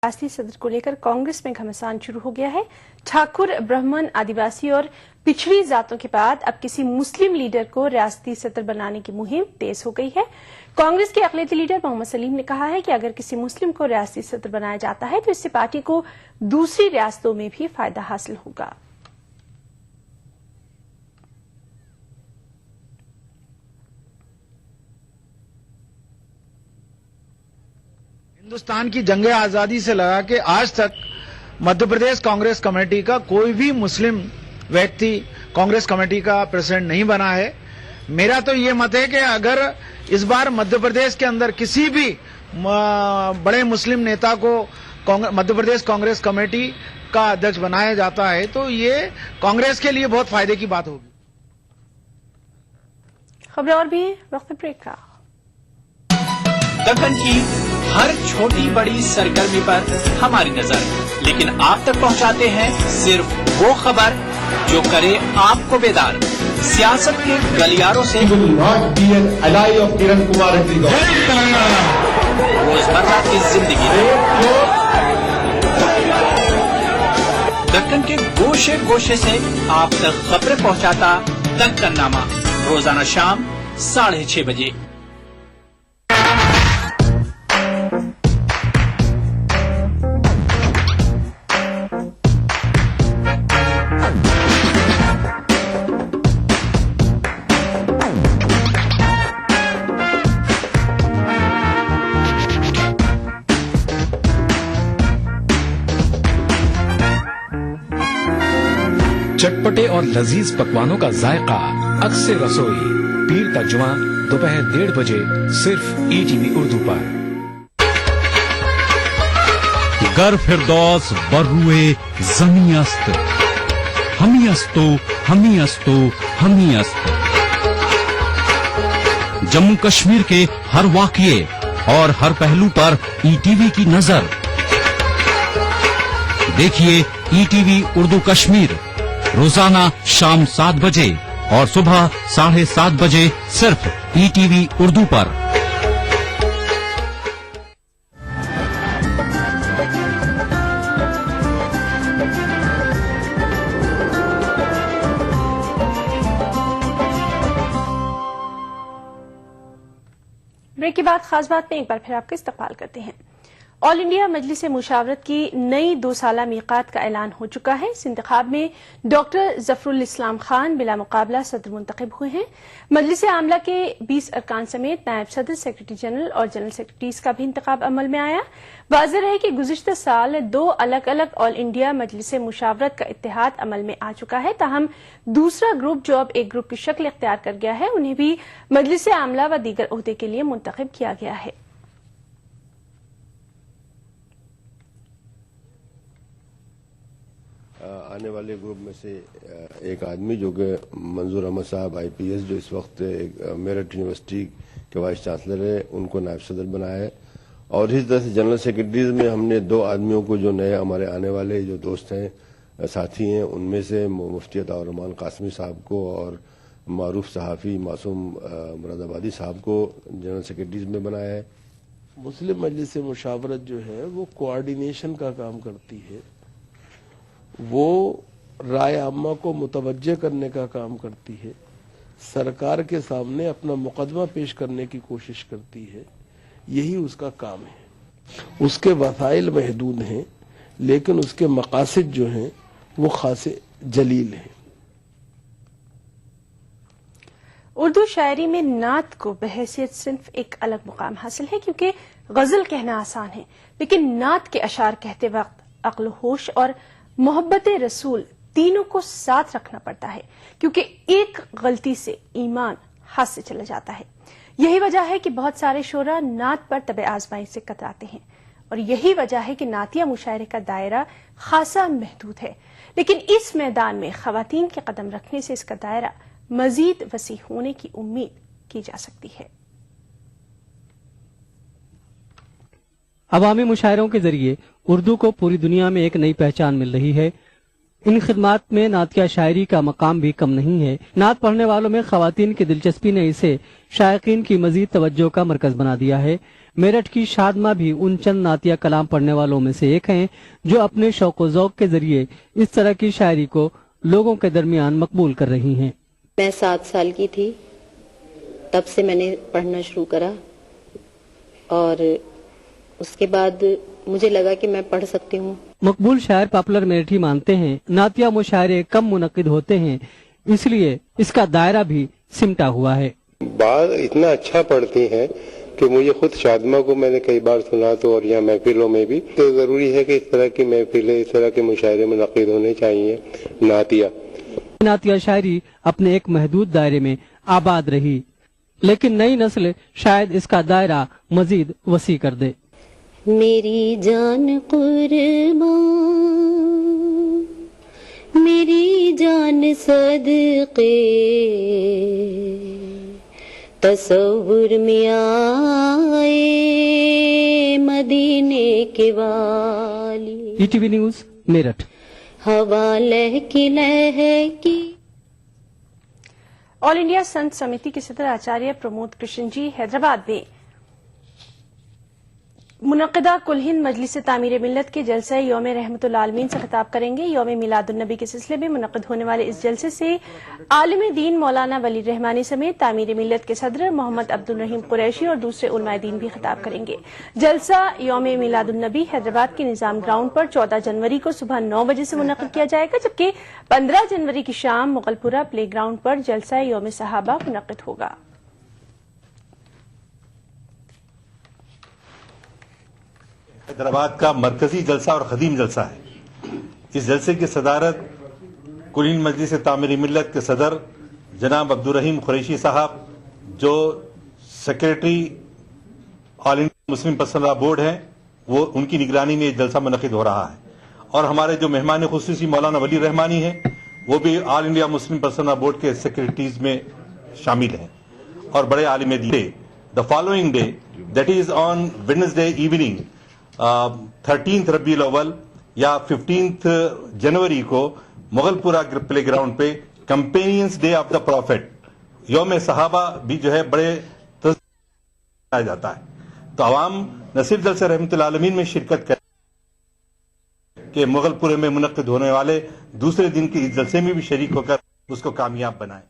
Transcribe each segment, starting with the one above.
रियासती सदर को लेकर कांग्रेस में घमासान शुरू हो गया है। ठाकुर, ब्राह्मण, आदिवासी और पिछड़ी जातों के बाद अब किसी मुस्लिम लीडर को रियासती सदर बनाने की मुहिम तेज हो गई है। कांग्रेस के अक़लियती लीडर मोहम्मद सलीम ने कहा है कि अगर किसी मुस्लिम को रियासती सदर बनाया जाता है तो इससे पार्टी को दूसरी रियासतों में भी फायदा हासिल होगा। हिंदुस्तान की जंग आजादी से लगा के आज तक मध्य प्रदेश कांग्रेस कमेटी का कोई भी मुस्लिम व्यक्ति कांग्रेस कमेटी का प्रेसिडेंट नहीं बना है। मेरा तो ये मत है कि अगर इस बार मध्य प्रदेश के अंदर किसी भी बड़े मुस्लिम नेता को मध्य प्रदेश कांग्रेस कमेटी का अध्यक्ष बनाया जाता है तो ये कांग्रेस के लिए बहुत फायदे की बात होगी। खबरें और भी वक्त ब्रेक का। दक्कन की हर छोटी बड़ी सरगर्मी पर हमारी नजर, लेकिन आप तक पहुंचाते हैं सिर्फ वो खबर जो करे आपको बेदार। सियासत के गलियारों से रोजमर्रा की जिंदगी दक्कन के गोशे गोशे से आप तक खबरें पहुंचाता दक्कननामा, रोजाना शाम 6:30 बजे। चटपटे और लजीज पकवानों का जायका, अक्सर रसोई, पीर का जुमा, दोपहर 1:30 बजे सिर्फ ईटीवी उर्दू पर। गर फिरदौस बर्रुए जमी अस्त, हमी अस्तो हमी अस्तो हमी अस्त। जम्मू कश्मीर के हर वाकये और हर पहलू पर ईटीवी की नजर। देखिए ईटीवी उर्दू कश्मीर रोजाना शाम 7 बजे और सुबह 7:30 बजे सिर्फ ईटीवी उर्दू पर। ब्रेक के बाद खास बात में एक बार फिर आपका इस्तकबाल करते हैं। ऑल इंडिया मजलिस मुशावरत की नई 2 साला मीक़ात का ऐलान हो चुका है। इस इंतखाब में डॉक्टर जफरुल इस्लाम खान बिला मुकाबला सदर मुंतखब हुए हैं। मजलिस आमला के 20 अरकान समेत नायब सदर, सेक्रेटरी जनरल और जनरल सेक्रेटरीज का भी इंतखाब अमल में आया। वाज़ेह रहे कि गुज़िश्ता साल 2 अलग अलग ऑल इंडिया मजलिस मुशावरत का इत्तेहाद अमल में आ चुका है, ताहम दूसरा ग्रुप जो अब एक ग्रुप की शक्ल इख्तियार कर गया है, उन्हें भी मजलिस आमला व दीगर ओहदे के लिए मुंतखब किया गया है। आने वाले ग्रुप में से एक आदमी जो कि मंजूर अहमद साहब IPS, जो इस वक्त मेरठ यूनिवर्सिटी के वाइस चांसलर है, उनको नायब सदर बनाया है। और इस तरह से जनरल सेक्रेटरीज में हमने 2 आदमियों को जो नए हमारे आने वाले जो दोस्त हैं, साथी हैं, उनमें से मुफ्ती अताउर रहमान कासमी साहब को और मारूफ सहाफ़ी मासूम मुरादाबादी साहब को जनरल सेक्रेटरीज में बनाया है। मुस्लिम मजलिस मुशावरत जो है वो कोऑर्डिनेशन का काम करती है, वो राय आम्मा को मुतवज्जे करने का काम करती है, सरकार के सामने अपना मुकदमा पेश करने की कोशिश करती है, यही उसका काम है। उसके वसाइल महदूद हैं, लेकिन उसके मकासद जो हैं वो खासे जलील हैं। उर्दू शायरी में नात को बहैसियत सिर्फ एक अलग मुकाम हासिल है, क्योंकि गजल कहना आसान है, लेकिन नात के अशार कहते वक्त अक्ल होश और मोहब्बत रसूल तीनों को साथ रखना पड़ता है, क्योंकि एक गलती से ईमान हाथ से चला जाता है। यही वजह है कि बहुत सारे शोरा नात पर तबे आजमाई से कतराते हैं, और यही वजह है कि नातिया मुशायरे का दायरा खासा महदूद है। लेकिन इस मैदान में खवातीन के कदम रखने से इसका दायरा मजीद वसी होने की उम्मीद की जा सकती है। अवामी मुशायरों के जरिए उर्दू को पूरी दुनिया में एक नई पहचान मिल रही है। इन खिदमात में नातिया शायरी का मकाम भी कम नहीं है। नात पढ़ने वालों में खवातीन की दिलचस्पी ने इसे शायकीन की मजीद तवज्जो का मरकज बना दिया है। मेरठ की शादमा भी उन चंद नातिया कलाम पढ़ने वालों में से एक हैं जो अपने शौक व ज़ौक़ के जरिए इस तरह की शायरी को लोगों के दरमियान मकबूल कर रही हैं। मैं 7 साल की थी तब से मैंने पढ़ना शुरू करा और उसके बाद मुझे लगा कि मैं पढ़ सकती हूँ। मकबूल शायर पॉपुलर मेरठी मानते हैं नातिया मुशायरे कम मुनक्किद होते हैं, इसलिए इसका दायरा भी सिमटा हुआ है। बात इतना अच्छा पढ़ती हैं कि मुझे खुद शादमा को मैंने कई बार सुना तो और यहाँ महफिलों में भी, तो जरूरी है कि इस तरह की महफिलें, इस तरह के मुशायरे मुनक्किद होने चाहिए। नातिया शायरी अपने एक महदूद दायरे में आबाद रही, लेकिन नई नस्ल शायद इसका दायरा मजीद वसी कर दे। मेरी जान कुर्बान, मेरी जान सदके, तसव्वुर में आए मदीने के वाली। ETV news Meerut. हवा लहकी। ऑल इंडिया संत समिति के सदर आचार्य प्रमोद कृष्ण जी हैदराबाद में मुनक़िदा कुल हिंद मजलिस तामीर मिल्लत के जलसा यौम रहमतुल आलमीन से खिताब करेंगे। यौम मिलादुन नबी के सिलसिले में मुनक़िद होने वाले इस जलसे से आलिम दीन मौलाना वली रहमानी समेत तामीर मिल्लत के सदर मोहम्मद अब्दुल रहीम कुरैशी और दूसरे उलमाए दीन भी खिताब करेंगे। जलसा यौम मिलादुन नबी हैदराबाद के निजाम ग्राउंड पर 14 जनवरी को सुबह 9 बजे से मुनक़िद किया जाएगा, जबकि 15 जनवरी की शाम मुगलपुरा प्ले ग्राउंड पर जलसा यौम सहाबा मुनक़िद होगा। हैदराबाद का मरकजी जलसा और खदीम जलसा है। इस जलसे की सदारत कुल हिंद मजलिस तामीर मिल्लत के सदर जनाब अब्दुल रहीम कुरैशी साहब, जो secretary all India Muslim personal law board हैं, वो उनकी निगरानी में जलसा मुनक़िद हो रहा है। और हमारे जो मेहमान खुसूसी मौलाना वली रहमानी हैं, वो भी all India Muslim personal law board के सेक्रेटरीज में शामिल हैं और बड़े आलिम दीन। The following day, that is on Wednesday evening 13 Rabiul अव्वल या 15 जनवरी को मुगलपुरा प्ले ग्राउंड पे companions day of the profit यौम सहाबा भी जो है बड़े मनाया जाता है। तो अवाम न सिर्फ जलसा रहमतुल आलमीन में शिरकत कर के मुगलपुरे में मुनक्किद होने वाले दूसरे दिन के इस जलसे में भी शरीक होकर उसको कामयाब बनाए।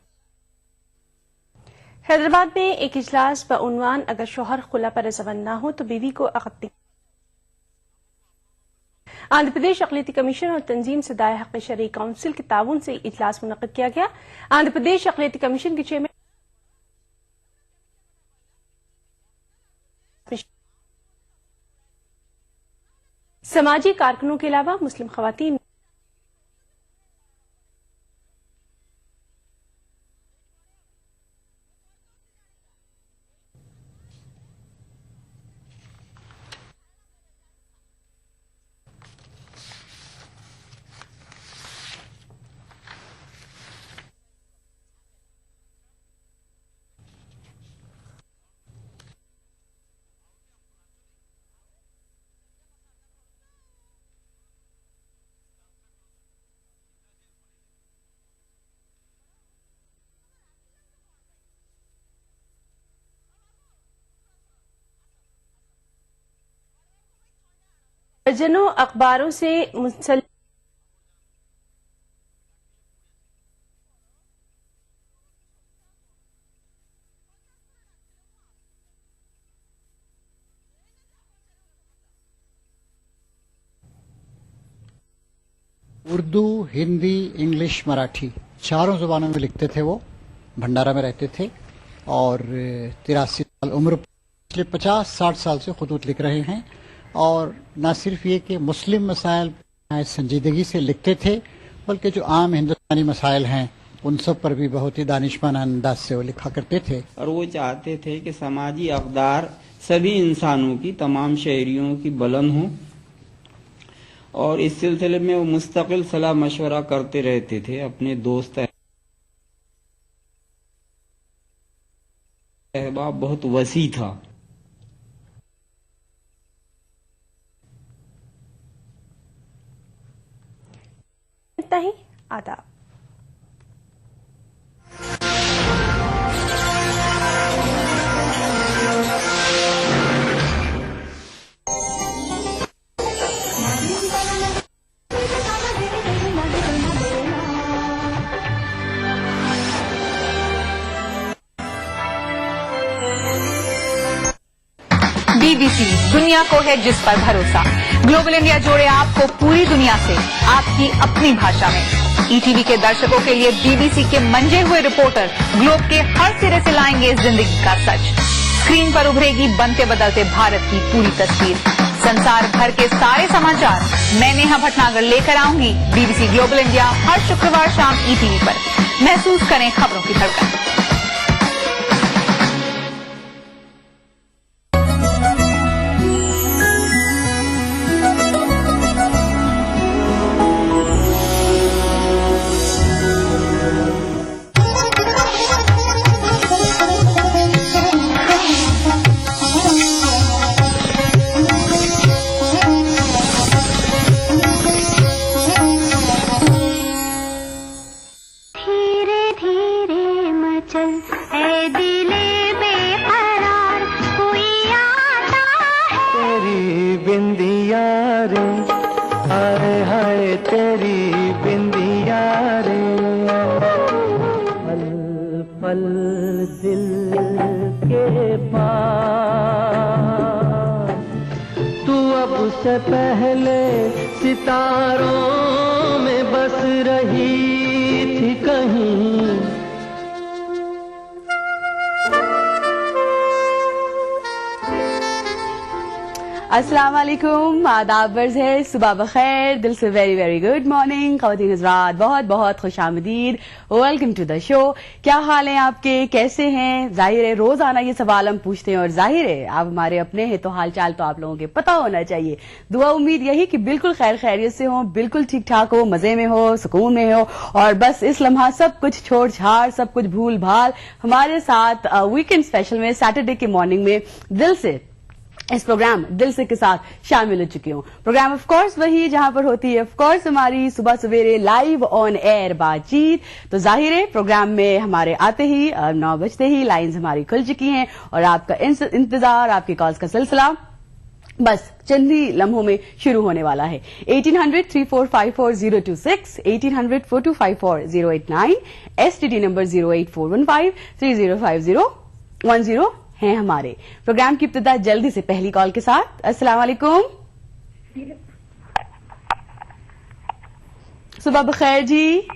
हैदराबाद में एक इजलास बउनवान अगर शोहर खुला पर रज़ामंद न हो तो बीवी को अक़द। आंध्र प्रदेश अक़लियती कमीशन और तंजीम सदाए हक़ शरई काउंसिल के ताउन से इजलास मुनक़िद किया गया। आंध्र प्रदेश अक़लियती कमीशन के चेयरमैन समाजी कारकुनों के अलावा मुस्लिम ख़वातीन दर्जनों अखबारों से मुंसलिक उर्दू, हिंदी, इंग्लिश, मराठी चारों जुबानों में लिखते थे। वो भंडारा में रहते थे और 83 साल उम्र, पिछले 50-60 साल से खुतूत लिख रहे हैं। और न सिर्फ ये कि मुस्लिम मसाइल संजीदगी से लिखते थे, बल्कि जो आम हिंदुस्तानी मसाइल हैं उन सब पर भी बहुत ही दानिशमाना अंदाज से वो लिखा करते थे। और वो चाहते थे कि समाजी अक़दार सभी इंसानों की, तमाम शहरियों की बुलंद हों, और इस सिलसिले में वो मुस्तकिल सलाह मशवरा करते रहते थे। अपने दोस्त अहबाब बहुत वसी था। इतना ही। आदाब। ईटीवी, दुनिया को है जिस पर भरोसा। ग्लोबल इंडिया जोड़े आपको पूरी दुनिया से आपकी अपनी भाषा में। ईटीवी के दर्शकों के लिए बीबीसी के मंजे हुए रिपोर्टर ग्लोब के हर सिरे से लाएंगे जिंदगी का सच। स्क्रीन पर उभरेगी बनते बदलते भारत की पूरी तस्वीर। संसार भर के सारे समाचार मैं नेहा भटनागर लेकर आऊंगी बीबीसी ग्लोबल इंडिया हर शुक्रवार शाम ईटीवी पर। महसूस करें खबरों की धड़कन। से पहले सितारों में बस रही थी कहीं। अस्सलाम वालेकुम, आदाब अर्ज़ है, सुबह बखैर, दिल से वेरी वेरी गुड मॉर्निंग ख़वातीन हज़रात, बहुत बहुत खुशामदीद, वेलकम टू द शो। क्या हाल है आपके, कैसे हैं? जाहिर है रोज आना ये सवाल हम पूछते हैं और जाहिर है आप हमारे अपने हैं तो हाल चाल तो आप लोगों के पता होना चाहिए। दुआ उम्मीद यही कि बिल्कुल खैर खैरियत से हो, बिल्कुल ठीक ठाक हो, मजे में हो, सुकून में हो और बस इस लम्हा सब कुछ छोड़ छाड़, सब कुछ भूल भाल हमारे साथ वीकेंड स्पेशल में सैटरडे की मॉर्निंग में दिल से इस प्रोग्राम दिल से के साथ शामिल हो चुकी हूँ। प्रोग्राम ऑफ कोर्स वही जहां पर होती है ऑफ कोर्स हमारी सुबह सवेरे लाइव ऑन एयर बातचीत। तो जाहिर है प्रोग्राम में हमारे आते ही 9 बजते ही लाइंस हमारी खुल चुकी हैं और आपका इंतजार, आपकी कॉल्स का सिलसिला बस चंद ही लम्हों में शुरू होने वाला है। 1800-3454-026, 1800-4254-089, STD नंबर 08415-305010 हैं हमारे। प्रोग्राम की इब्तिदा जल्दी से पहली कॉल के साथ। अस्सलाम वालेकुम, सुबह बखैर जी।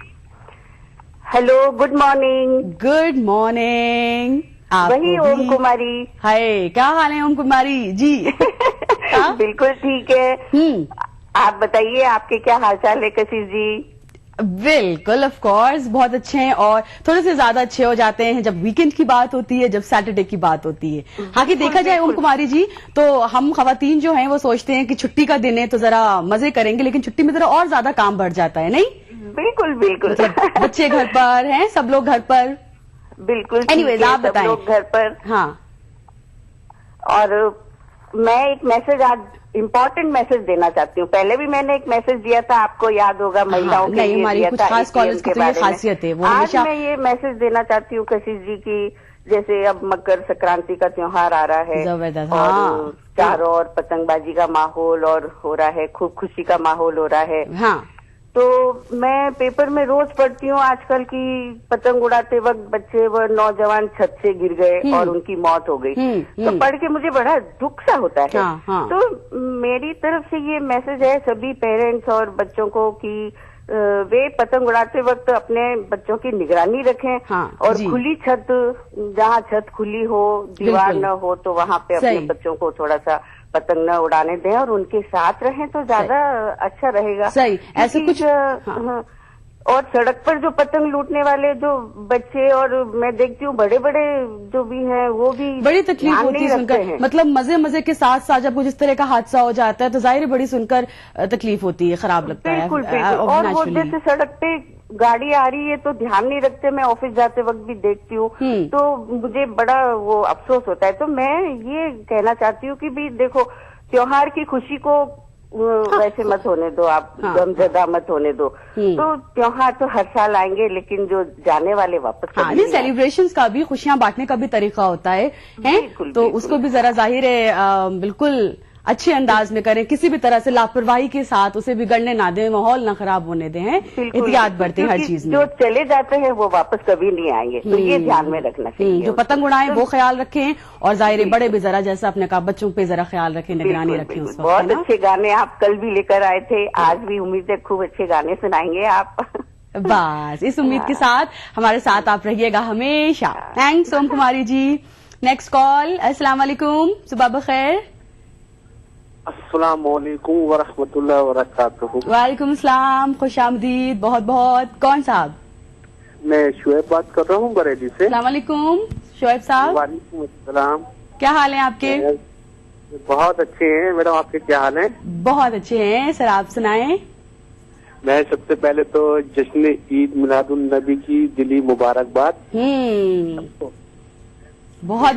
Hello, good morning. Good morning. वही ओम कुमारी। हाय, क्या हाल है ओम कुमारी जी? बिल्कुल ठीक है। आप बताइए, आपके क्या हालचाल है कशिश जी? बिल्कुल ऑफ कोर्स बहुत अच्छे हैं और थोड़े से ज्यादा अच्छे हो जाते हैं जब वीकेंड की बात होती है, जब सैटरडे की बात होती है। हाँ कि देखा जाए ओम कुमारी जी तो हम खवातीन जो हैं वो सोचते हैं कि छुट्टी का दिन है तो जरा मजे करेंगे, लेकिन छुट्टी में जरा और ज्यादा काम बढ़ जाता है, नहीं? बिल्कुल बिल्कुल। मतलब बच्चे घर पर हैं, सब लोग घर पर। बिल्कुल। एनीवेज आप बताएं। लोग घर पर। हाँ, और मैं एक मैसेज आज इम्पोर्टेंट मैसेज देना चाहती हूँ। पहले भी मैंने एक मैसेज दिया था, आपको याद होगा, महिलाओं के लिए हमारी दिया कुछ था, खास कॉलेज की तो ये खासियत है। वो आज मैं ये मैसेज देना चाहती हूँ कशिश जी की, जैसे अब मकर संक्रांति का त्योहार आ रहा है और चारों ओर पतंगबाजी का माहौल और हो रहा है, खूब खुशी का माहौल हो रहा है। हाँ। तो मैं पेपर में रोज पढ़ती हूँ आजकल की पतंग उड़ाते वक्त बच्चे व नौजवान छत से गिर गए और उनकी मौत हो गई। तो पढ़ के मुझे बड़ा दुख सा होता है। हाँ। तो मेरी तरफ से ये मैसेज है सभी पेरेंट्स और बच्चों को कि वे पतंग उड़ाते वक्त अपने बच्चों की निगरानी रखें। और खुली छत, जहाँ छत खुली हो, दीवार न हो, तो वहाँ पे अपने बच्चों को थोड़ा सा पतंग न उड़ाने दें और उनके साथ रहें तो ज्यादा अच्छा रहेगा। सही, ऐसे कुछ हाँ। और सड़क पर जो पतंग लूटने वाले जो बच्चे, और मैं देखती हूँ बड़े बड़े जो भी हैं वो भी बड़ी तकलीफ होती है सुनकर। मतलब मजे मजे के साथ साथ जब कुछ इस तरह का हादसा हो जाता है तो जाहिर बड़ी सुनकर तकलीफ होती है, खराब लगता है। बिल्कुल बिल्कुल। और वो जैसे सड़क पे गाड़ी आ रही है तो ध्यान नहीं रखते, मैं ऑफिस जाते वक्त भी देखती हूँ तो मुझे बड़ा वो अफसोस होता है। तो मैं ये कहना चाहती हूँ कि भी देखो, त्योहार की खुशी को वैसे मत होने दो, आप गमजदा मत होने दो। तो त्योहार तो हर साल आएंगे, लेकिन जो जाने वाले वापस नहीं, सेलिब्रेशंस का भी, खुशियां बांटने का भी तरीका होता है, हैं? तो उसको भी जरा जाहिर है बिल्कुल अच्छे अंदाज में करें, किसी भी तरह से लापरवाही के साथ उसे बिगड़ने ना दें, माहौल ना खराब होने दें, एहतियात बरतें हर चीज में। जो चले जाते हैं वो वापस कभी नहीं आएंगे, तो ये ध्यान में रखना चाहिए। जो पतंग उड़ाएं वो ख्याल रखें, और जाहिर है बड़े भी जरा जैसा अपने कहा बच्चों पे जरा ख्याल रखें, निगरानी रखें उस वक्त। बहुत अच्छे गाने आप कल भी लेकर आए थे, आज भी उम्मीद है खूब अच्छे गाने सुनाएंगे आप। बस इस उम्मीद के साथ हमारे साथ आप रहिएगा हमेशा। Thanks Om Kumari ji. Next call. अस्सलाम वालेकुम, सुबह बखैर। अस्सलाम वालेकुम व रहमतुल्लाहि व बरकातुहू। वालेकुम सलाम, खुशामदीद। बहुत बहुत। कौन साहब? मैं शुएब बात कर रहा हूँ बरेली से। अस्सलाम वालेकुम शुएब साहब। वालेकुम अस्सलाम। क्या हाल है आपके? बहुत अच्छे हैं मैडम, आपके क्या हाल है? बहुत अच्छे हैं सर, आप सुनाएं। मैं सबसे पहले तो जश्न ईद मिलादुन नबी की दिली मुबारकबाद। बहुत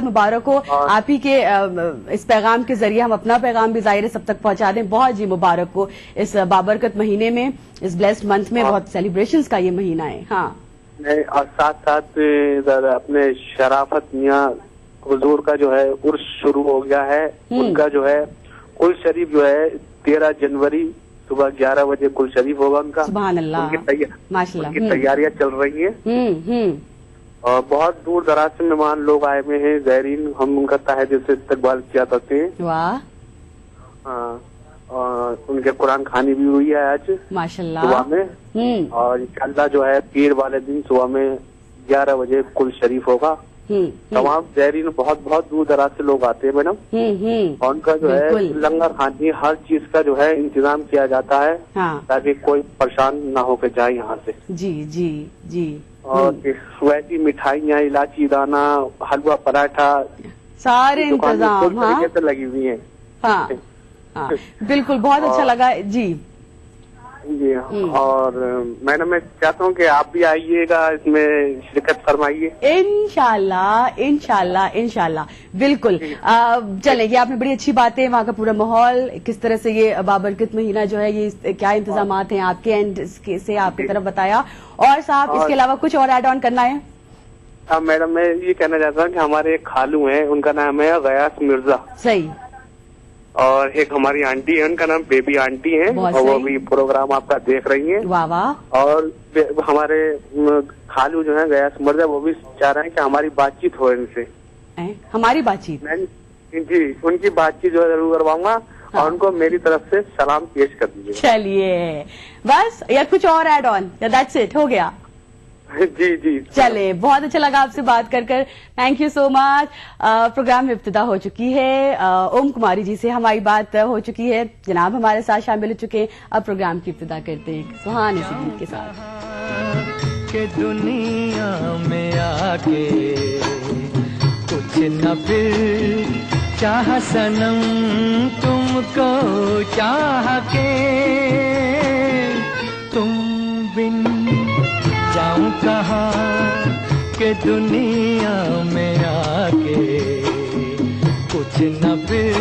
मुबारक हो। आप ही के इस पैगाम के जरिए हम अपना पैगाम भी जाहिर सब तक पहुंचा दें। बहुत जी मुबारक हो इस बाबरकत महीने में, इस ब्लेस्ड मंथ में। बहुत सेलिब्रेशंस का ये महीना है। हाँ, और साथ साथ अपने शराफत मियां हुजूर का जो है उर्स शुरू हो गया है। उनका जो है कुल शरीफ जो है 13 जनवरी सुबह 11 बजे कुल शरीफ होगा उनका। सुभान अल्लाह, माशाल्लाह। उनकी तैयारियां चल रही हैं और बहुत दूर दराज से मेहमान लोग आए हुए हैं, ज़ायरीन। हम उनका तहे दिल से इस्तकबाल किया करते हैं। वाह। और उनके कुरान खानी भी हुई है आज माशाल्लाह सुबह में। और इंशाअल्लाह जो है पीर वाले दिन सुबह में 11 बजे कुल शरीफ होगा। तमाम ज़ायरीन बहुत बहुत दूर दराज से लोग आते हैं मैडम। और उनका जो है लंगर खानी हर चीज का जो है इंतजाम किया जाता है। ताकि कोई परेशान ना होकर जाए यहाँ से। जी जी जी। और वैसी मिठाइयाँ, इलायची दाना, हलवा, पराठा, सारे इंतजाम तरीके से लगी हुई हैं। हाँ हाँ बिल्कुल, बहुत अच्छा लगा जी। जी। और मैडम मैं चाहता हूँ कि आप भी आइएगा, इसमें शिरकत फरमाइए। इंशाल्लाह इंशाल्लाह इंशाल्लाह बिल्कुल चलेगी। आपने बड़ी अच्छी बातें, वहाँ का पूरा माहौल, किस तरह से ये बाबरकत महीना जो है ये क्या इंतजाम हैं आपके एंड से आपकी तरफ बताया। और साहब इसके अलावा कुछ और ऐड ऑन करना है? मैडम मैं ये कहना चाहता हूँ कि हमारे एक खालू हैं, उनका नाम है गयास मिर्जा। सही। और एक हमारी आंटी है, उनका नाम बेबी आंटी है, और वो भी प्रोग्राम आपका देख रही हैं। वाह वाह। और हमारे खालू जो है गयास मिर्जा, वो भी चाह रहे हैं कि हमारी बातचीत हो इनसे। हमारी बातचीत? जी, उनकी बातचीत जो है जरूर करवाऊंगा। और उनको मेरी तरफ से सलाम पेश कर दीजिए। चलिए बस, या कुछ और ऐड ऑन? दैट्स इट, हो गया? जी जी। चले, बहुत अच्छा लगा आपसे बात कर कर। Thank you so much. Program में इब्तिदा हो चुकी है, ओम कुमारी जी से हमारी बात हो चुकी है, जनाब हमारे साथ शामिल हो चुके हैं। अब प्रोग्राम की इब्तिदा करते हैं सुहाने से गीत के साथ। के दुनिया में आके कुछ न फिर चाह सनम तुमको चाह के, तुम बिन जाऊं कहाँ के दुनिया में आके कुछ न फिर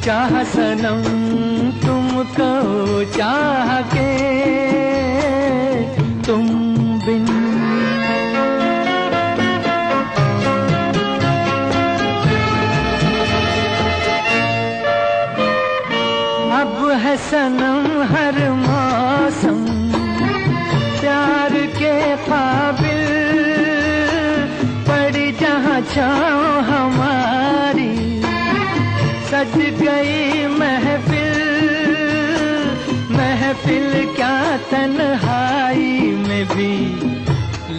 चाह सनम तुमको चाह के, तुम बिन। अब है सनम हर मौसम प्यार के काबिल, पड़ी जहाँ छाँव हमारी, सज गई महफिल, महफिल क्या तन्हाई में भी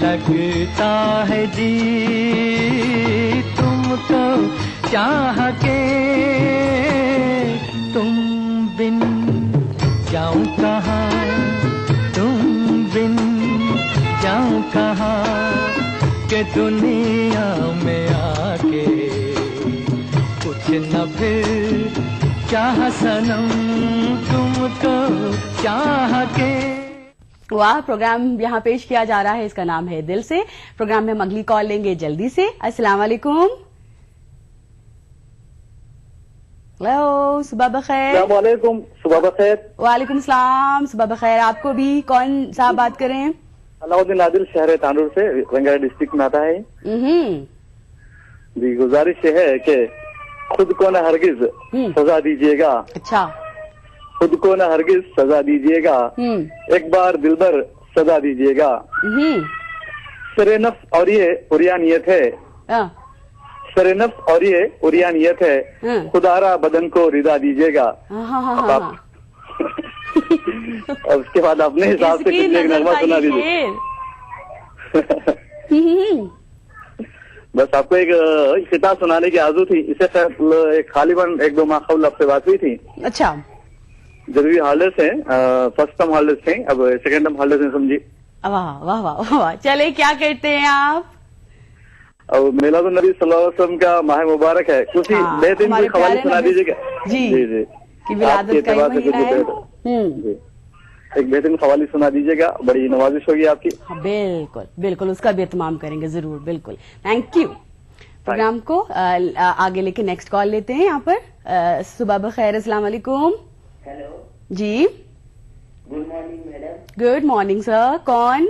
लगता है जी, तुमको चाह के, तुम बिन जाऊं कहाँ, जाऊं कहाँ के दुनिया में आके कुछ न फिर चाह सनम तुमको चाह के। वाह। प्रोग्राम यहाँ पेश किया जा रहा है, इसका नाम है दिल से। प्रोग्राम में हम अगली कॉल लेंगे जल्दी से। अस्सलाम वालेकुम। हेलो, सुबह बखैर। अस्सलाम वालेकुम। सुबह बखैर। वालेकुम सलाम, सुबह बखैर। आपको भी। कौन साहब बात कर रहे हैं? अलाउद्दीन आदिल, शहर तांडूर से, रंगारेड्डी डिस्ट्रिक्ट में आता है। जी, गुजारिश है कि खुद को न हरगिज सजा दीजिएगा। अच्छा। खुद को न हरगिज सजा दीजिएगा, एक बार दिलबर सजा दीजिएगा। सरे नफ्स और ये उरियानियत है, सरे नफ्स और ये उरियानियत है, खुदारा बदन को रिदा दीजिएगा। अब उसके बाद अपने हिसाब से किसी एक नगमा सुना दीजिए। बस आपको एक खिताब सुनाने की आरज़ू थी। इससे एक खालिबन 1-2 माह कबल आपसे बात हुई थी। अच्छा। जब भी हॉलिडेज थे, फर्स्ट टर्म हॉलिडेज थे, अब सेकंड टर्म हॉलिडेज हैं समझिए। वाह वाह वाह वाह। चले, क्या कहते हैं आप? अब मिलाद नबी सल्लल्लाहु अलैहि वसल्लम का माह मुबारक है, कुछ बेहतरीन कोई खवाली सुना दीजिएगा। जी जी जी, कि विलादत का ही महीना है। जी, एक बेहतरीन खवाली सुना दीजिएगा, बड़ी नवाजिश होगी आपकी। हाँ, बिल्कुल बिल्कुल, उसका भी एहतमाम करेंगे जरूर। बिल्कुल, थैंक यू। प्रोग्राम को आगे लेके नेक्स्ट कॉल लेते हैं। यहाँ पर सुबह बखैर, अस्सलाम वालेकुम। हेलो जी, good morning madam. Good morning sir. कौन?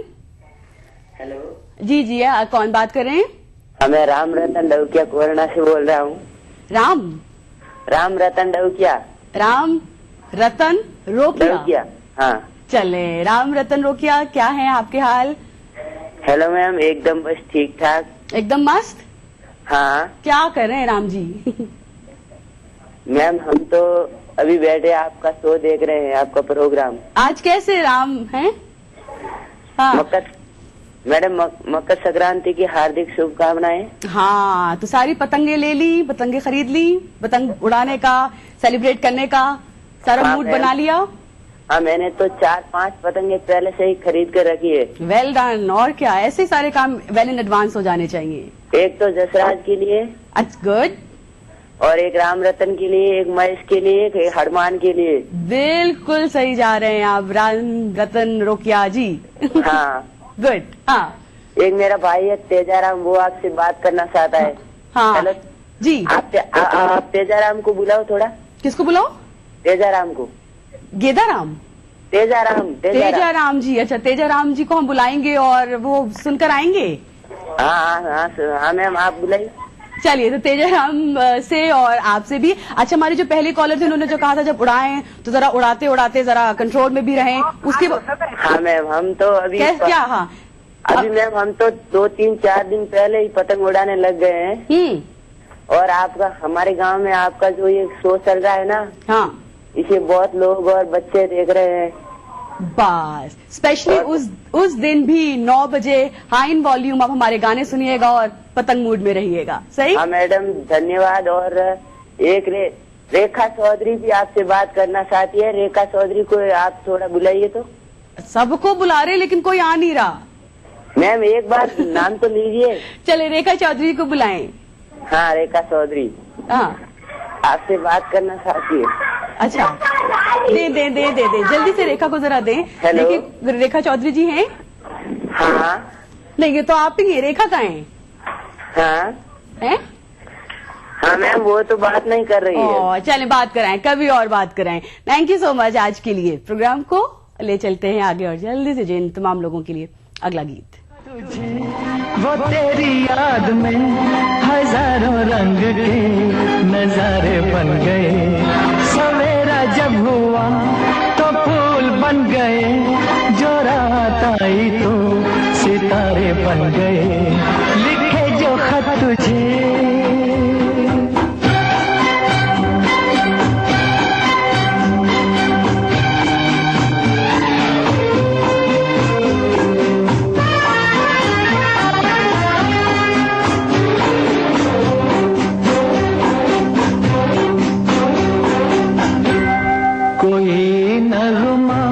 हेलो जी जी, कौन बात कर रहे हैं? मैं राम रतन डौकिया कोरना से बोल रहा हूँ। राम रतन डौकिया। राम रतन रोकिया। हाँ, चले, राम रतन रोकिया, क्या है आपके हाल? हेलो मैम, एकदम बस ठीक ठाक, एकदम मस्त। हाँ। क्या कर रहे हैं राम जी? मैम हम तो अभी बैठे आपका शो देख रहे हैं, आपका प्रोग्राम। आज कैसे राम हैं? हाँ। मैडम मकर संक्रांति की हार्दिक शुभकामनाएं। हाँ, तो सारी पतंगे ले ली, पतंगे खरीद ली, पतंग उड़ाने का, सेलिब्रेट करने का सारा मूड बना लिया? हाँ, मैंने तो 4-5 पतंगे पहले से ही खरीद कर रखी है। Well done. और क्या, ऐसे सारे काम वेल इन एडवांस हो जाने चाहिए। एक तो जसराज के लिए, गुड, और एक राम रतन के लिए, एक महेश के लिए, एक हनुमान के लिए। बिल्कुल सही जा रहे हैं आप राम रतन रोकिया जी। हाँ गुड। हाँ, एक मेरा भाई है तेजाराम, वो आपसे बात करना चाहता है। हाँ हेलो जी, आप तेजाराम को बुलाओ थोड़ा। किसको बुलाओ? तेजाराम को। गेदाराम? तेजाराम जी। अच्छा, तेजाराम जी को हम बुलाएंगे और वो सुनकर आएंगे। हाँ मैम, आप बुलाइए। चलिए, तो तेजाराम से और आपसे भी। अच्छा, हमारे जो पहले कॉलर थे उन्होंने जो कहा था जब उड़ाएं तो जरा उड़ाते उड़ाते जरा कंट्रोल में भी रहें, उसके हाँ मैम, हम तो अभी क्या? हाँ, अभी मैम हम तो 2-3-4 दिन पहले ही पतंग उड़ाने लग गए हैं। और आपका, हमारे गांव में आपका जो ये शो चल रहा है ना, हाँ, इसे बहुत लोग और बच्चे देख रहे हैं। बस स्पेशली उस दिन भी 9 बजे हाई इन वॉल्यूम आप हमारे गाने सुनिएगा और पतंग मूड में रहिएगा। सही? हाँ मैडम, धन्यवाद। और एक रेखा चौधरी भी आपसे बात करना चाहती है। रेखा चौधरी को आप थोड़ा बुलाइए। तो सबको बुला रहे लेकिन कोई आ नहीं रहा। मैम एक बार नाम तो लीजिए। चले, रेखा चौधरी को बुलाएं। हाँ, रेखा चौधरी। हाँ, आपसे बात करना चाहती है। अच्छा, दे जल्दी से रेखा को जरा दें। हेलो, रेखा चौधरी जी हैं? हाँ। नहीं, ये तो आप ही हैं। रेखा कहाँ हैं? हाँ हाँ मैम, वो तो बात नहीं कर रही है। चलें, बात कराएं, कभी और बात कराएं। Thank you so much. आज के लिए प्रोग्राम को ले चलते हैं आगे और जल्दी से जिन तमाम लोगों के लिए अगला गीत। वो तेरी याद में हजारों रंग के नजारे बन गए, सवेरा जब हुआ तो फूल बन गए, जो रात आई तो सितारे बन गए, लिखे जो खत तुझे कोई नगमा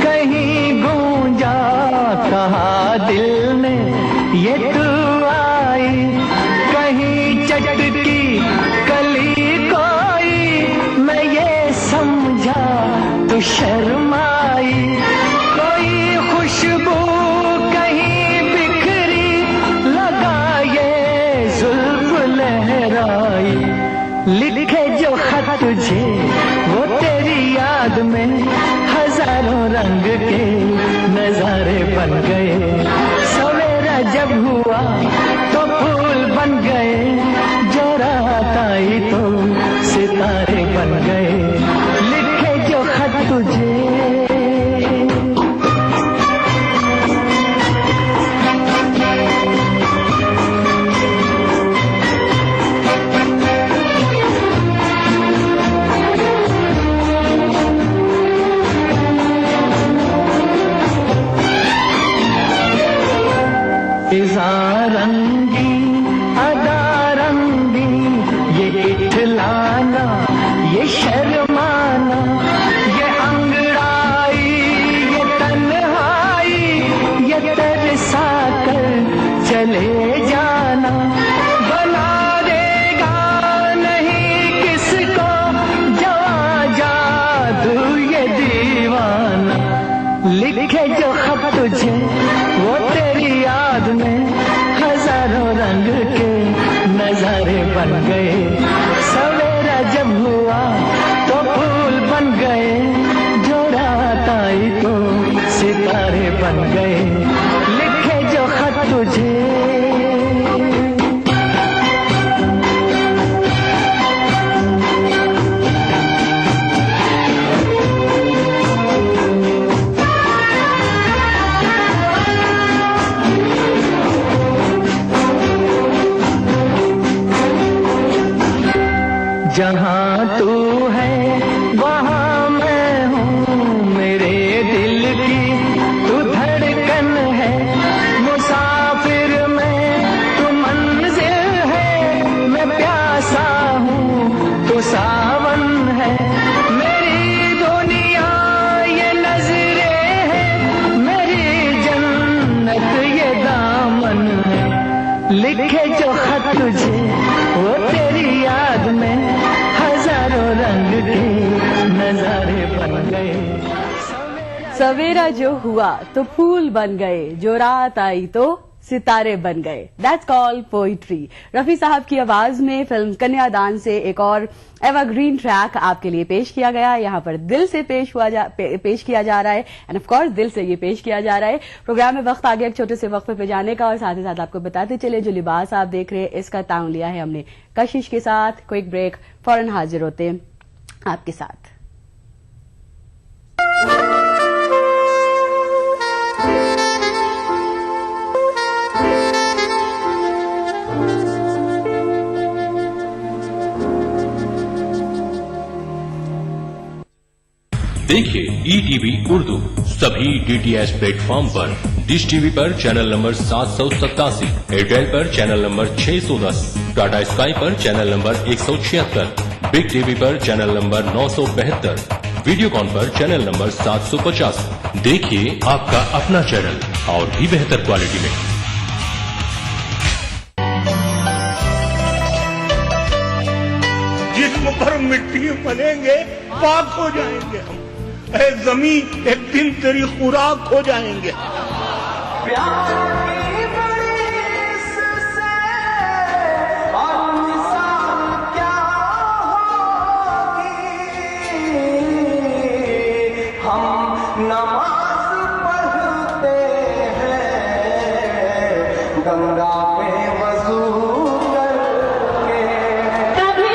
कहीं गूंजा, कहा दिल ने ये तू आई, कहीं चटकी कली कोई, मैं ये समझा तू शर्माई, कोई खुशबू कहीं बिखरी, लगा ये जुल्फ लहराई, लिखे जो खत तुझे वो तेरी याद में हजारों रंग के नजारे बन गए, सवेरा जब हुआ तो फूल बन गए, जो रात आई तो सितारे बन गए, लिखे जो खत तुझे। रंगी अदा रंगी, ये इठलाना, ये शर्माना, ये अंगड़ाई, ये तन्हाई, ये तरसा कर चले जाना, बना देगा नहीं किसको जवा जादू ये दीवाना। लिखे जो खत तुझे वो तेरी याद में हजारों रंग के नजारे बन गए। सवेरा जब हुआ तो फूल बन गए, जो रात आई तो सितारे बन गए, लिखे जो खत तुझे। जहाँ तू है वहाँ मैं हूँ, मेरे दिल की तू धड़कन है, मुसाफिर मैं तू मंजिल है, मैं प्यासा हूँ तू सावन है, मेरी दुनिया ये नजरें है, मेरी जन्नत ये दामन है। लिखे जो खत तुझे वो तेरी याद में हजारों रंग के नजारे बन गए। सवेरा जो हुआ तो फूल बन गए, जो रात आई तो सितारे बन गए। That's called poetry. रफी साहब की आवाज में फिल्म कन्यादान से एक और एवरग्रीन ट्रैक आपके लिए पेश किया गया। यहाँ पर दिल से पेश किया जा रहा है, एंड ऑफ कोर्स दिल से ये पेश किया जा रहा है। प्रोग्राम में वक्त आ गया एक छोटे से वक्फे पे जाने का, और साथ ही साथ आपको बताते चले जो लिबास आप देख रहे हैं इसका ताउन लिया है हमने कशिश के साथ। क्विक ब्रेक, फौरन हाजिर होते आपके साथ। देखिए ETV उर्दू सभी DTH प्लेटफॉर्म पर, डिश टीवी पर चैनल नंबर 787, एयरटेल पर चैनल नंबर 610, टाटा स्काई पर चैनल नंबर 176, बिग टीवी पर चैनल नंबर 972, वीडियोकॉन पर चैनल नंबर 750। देखिए आपका अपना चैनल और भी बेहतर क्वालिटी में। जिस्म पर मिट्टी मलेंगे पाक हो जाएंगे हम, ऐ जमीन एक दिन तेरी खुराक हो जाएंगे। हम नमाज पढ़ते हैं गंगा पे वजू करके। कभी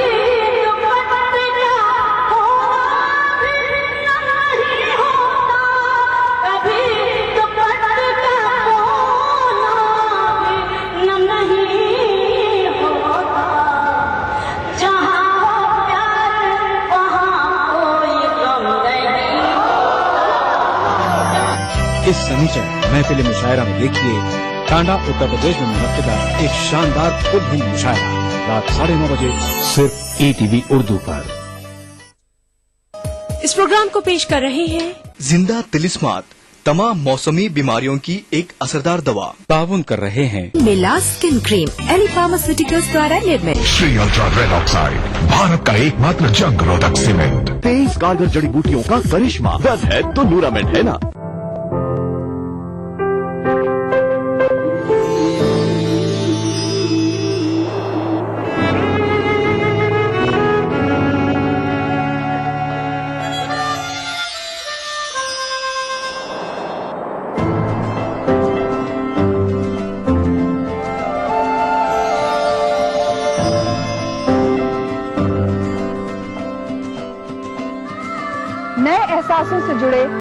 इस शनिचर महफिल मुशायरा में देखिए टांडा उत्तर प्रदेश में मुनक्किदा एक शानदार खुद हिंद मुशायरा रात 9:30 बजे सिर्फ ETV उर्दू पर। इस प्रोग्राम को पेश कर रहे हैं जिंदा तिलिस्मात, तमाम मौसमी बीमारियों की एक असरदार दवा। ताउन कर रहे हैं मिला स्किन क्रीम, एली फार्मास्यूटिकल्स द्वारा निर्मित। Shri ultra red oxide, Bharat का एकमात्र जंग रोधक सीमेंट। 23 कारगर जड़ी बूटियों का करिश्मा, दर्द है तो न्यूरामेंट है ना। से जुड़े